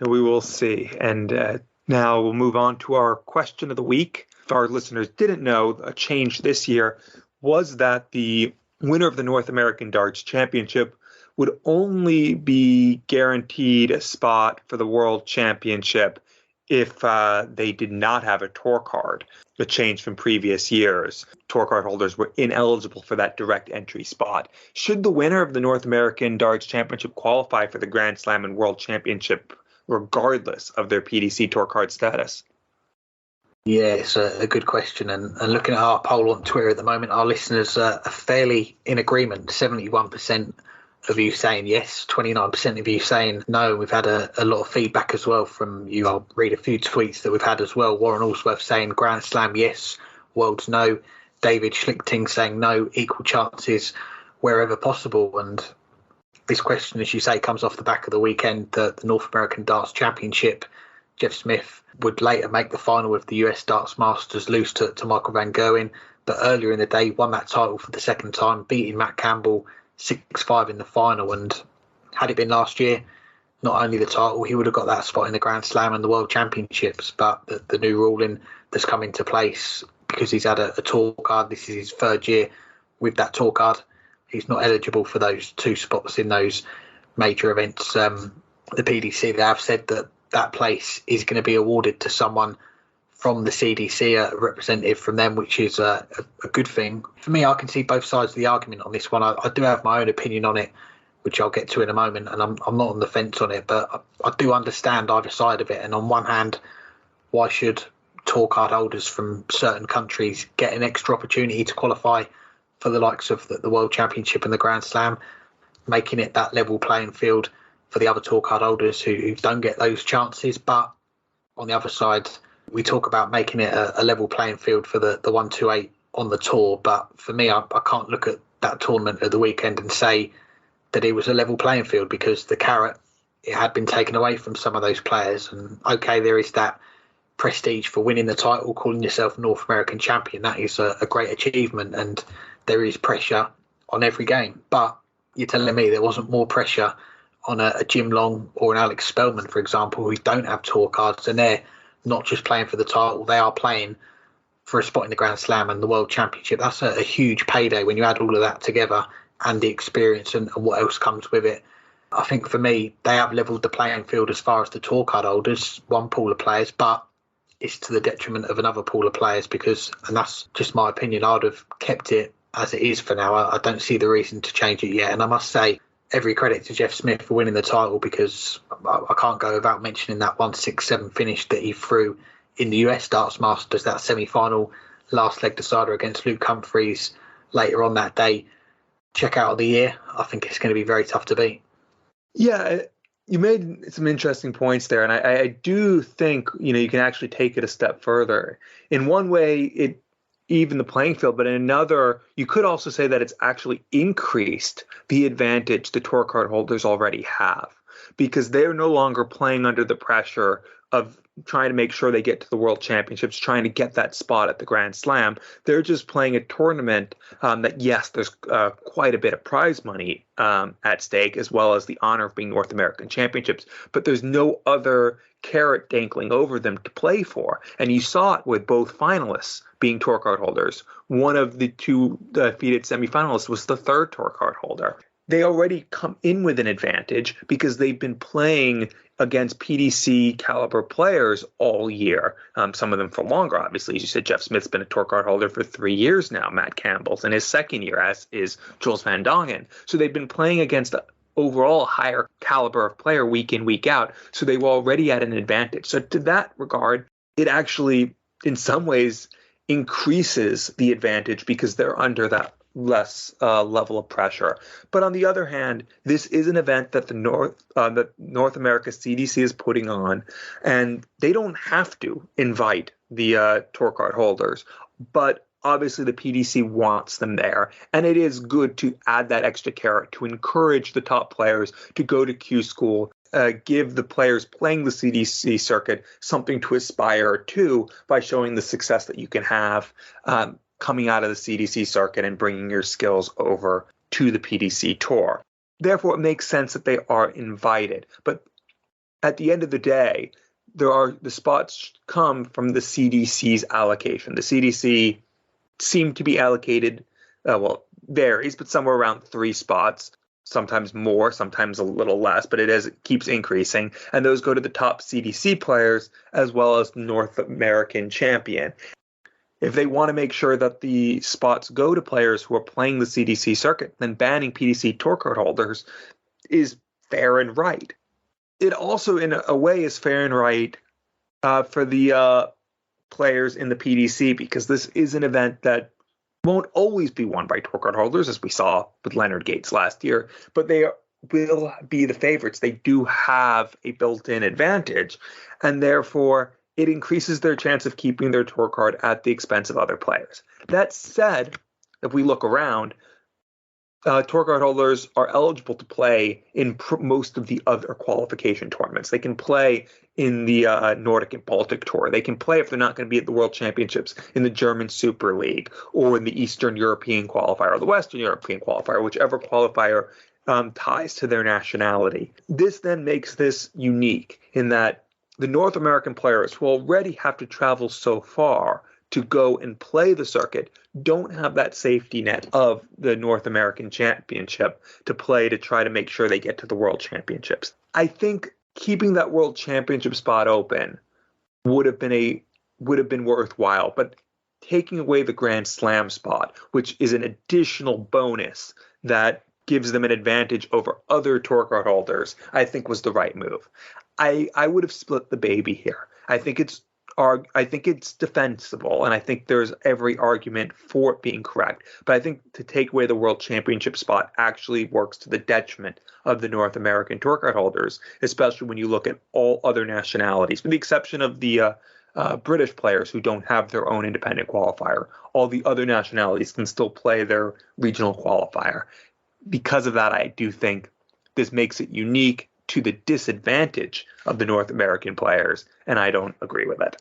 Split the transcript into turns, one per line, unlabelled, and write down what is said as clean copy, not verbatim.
We will see. And now we'll move on to our question of the week. If our listeners didn't know, a change this year was that the winner of the North American Darts Championship would only be guaranteed a spot for the World Championship if they did not have a tour card. A change from previous years. Tour card holders were ineligible for that direct entry spot. Should the winner of the North American Darts Championship qualify for the Grand Slam and World Championship regardless of their PDC tour card status?
Yeah, it's a good question. And looking at our poll on Twitter at the moment, our listeners are fairly in agreement. 71% of you saying yes, 29% of you saying no. We've had a lot of feedback as well from you. I'll read a few tweets that we've had as well. Warren Allsworth saying Grand Slam yes, Worlds no. David Schlichting saying no, equal chances wherever possible. And this question, as you say, comes off the back of the weekend, the North American Darts Championship. Jeff Smith would later make the final of the US Darts Masters, lose to Michael van Gerwen, but earlier in the day won that title for the second time, beating Matt Campbell 6-5 in the final. And had it been last year, not only the title, he would have got that spot in the Grand Slam and the World Championships. But the new ruling that's come into place, because he's had a tour card, this is his third year with that tour card, he's not eligible for those two spots in those major events. The PDC, they have said that place is going to be awarded to someone from the CDC, a representative from them, which is a good thing. For me, I can see both sides of the argument on this one. I do have my own opinion on it, which I'll get to in a moment, and I'm not on the fence on it, but I do understand either side of it. And on one hand, why should tour card holders from certain countries get an extra opportunity to qualify for the likes of the World Championship and the Grand Slam, making it that level playing field for the other tour card holders who don't get those chances? But on the other side, we talk about making it a level playing field for the 128 on the tour. But for me, I can't look at that tournament at the weekend and say that it was a level playing field, because the carrot, it had been taken away from some of those players. And okay, there is that prestige for winning the title, calling yourself North American champion. That is a great achievement, and there is pressure on every game. But you're telling me there wasn't more pressure on a Jim Long or an Alex Spellman, for example, who don't have tour cards, and they're not just playing for the title, they are playing for a spot in the Grand Slam and the World Championship. That's a huge payday when you add all of that together, and the experience and what else comes with it. I think for me, they have levelled the playing field as far as the tour card holders, one pool of players, but it's to the detriment of another pool of players, because, and that's just my opinion, I'd have kept it as it is for now. I don't see the reason to change it yet. And I must say, every credit to Jeff Smith for winning the title, because I can't go without mentioning that 1-6-7 finish that he threw in the US Darts Masters, that semi-final last leg decider against Luke Humphreys later on that day. Check out of the year. I think it's going to be very tough to beat.
Yeah, you made some interesting points there, and I do think you can actually take it a step further. In one way, it even the playing field, but in another, you could also say that it's actually increased the advantage the tour card holders already have, because they're no longer playing under the pressure of trying to make sure they get to the World Championships, trying to get that spot at the Grand Slam. They're just playing a tournament that, yes, there's quite a bit of prize money at stake, as well as the honor of being North American Championships, but there's no other carrot dangling over them to play for. And you saw it with both finalists being tour card holders. One of the two defeated semifinalists was the third tour card holder. They already come in with an advantage because they've been playing against PDC caliber players all year. Some of them for longer, obviously. As you said, Jeff Smith's been a tour card holder for 3 years now. Matt Campbell's in his second year, as is Jules Van Dongen. So they've been playing against the overall higher caliber of player week in, week out. So they were already at an advantage. So to that regard, it actually, in some ways, increases the advantage because they're under that less level of pressure. But on the other hand, this is an event that the North America CDC is putting on, and they don't have to invite the tour card holders, but obviously the PDC wants them there, and it is good to add that extra carrot to encourage the top players to go to Q School, give the players playing the CDC circuit something to aspire to by showing the success that you can have coming out of the CDC circuit and bringing your skills over to the PDC tour. Therefore, it makes sense that they are invited. But at the end of the day, the spots come from the CDC's allocation. The CDC seemed to be allocated, varies, but somewhere around 3 spots, sometimes more, sometimes a little less, but it keeps increasing. And those go to the top CDC players as well as the North American champion. If they want to make sure that the spots go to players who are playing the CDC circuit, then banning PDC tour card holders is fair and right. It also, in a way, is fair and right for the players in the PDC, because this is an event that won't always be won by tour card holders, as we saw with Leonard Gates last year, but they will be the favorites. They do have a built-in advantage, and therefore it increases their chance of keeping their tour card at the expense of other players. That said, if we look around, tour card holders are eligible to play in most of the other qualification tournaments. They can play in the Nordic and Baltic Tour. They can play, if they're not going to be at the World Championships, in the German Super League or in the Eastern European qualifier or the Western European qualifier, whichever qualifier ties to their nationality. This then makes this unique in that the North American players who already have to travel so far to go and play the circuit don't have that safety net of the North American Championship to play to try to make sure they get to the World Championships. I think keeping that World Championship spot open would have been worthwhile, but taking away the Grand Slam spot, which is an additional bonus that gives them an advantage over other tour card holders, I think was the right move. I would have split the baby here. I think it's defensible, and I think there's every argument for it being correct. But I think to take away the World Championship spot actually works to the detriment of the North American tour card holders, especially when you look at all other nationalities, with the exception of the British players who don't have their own independent qualifier. All the other nationalities can still play their regional qualifier. Because of that, I do think this makes it unique to the disadvantage of the North American players, and I don't agree with it.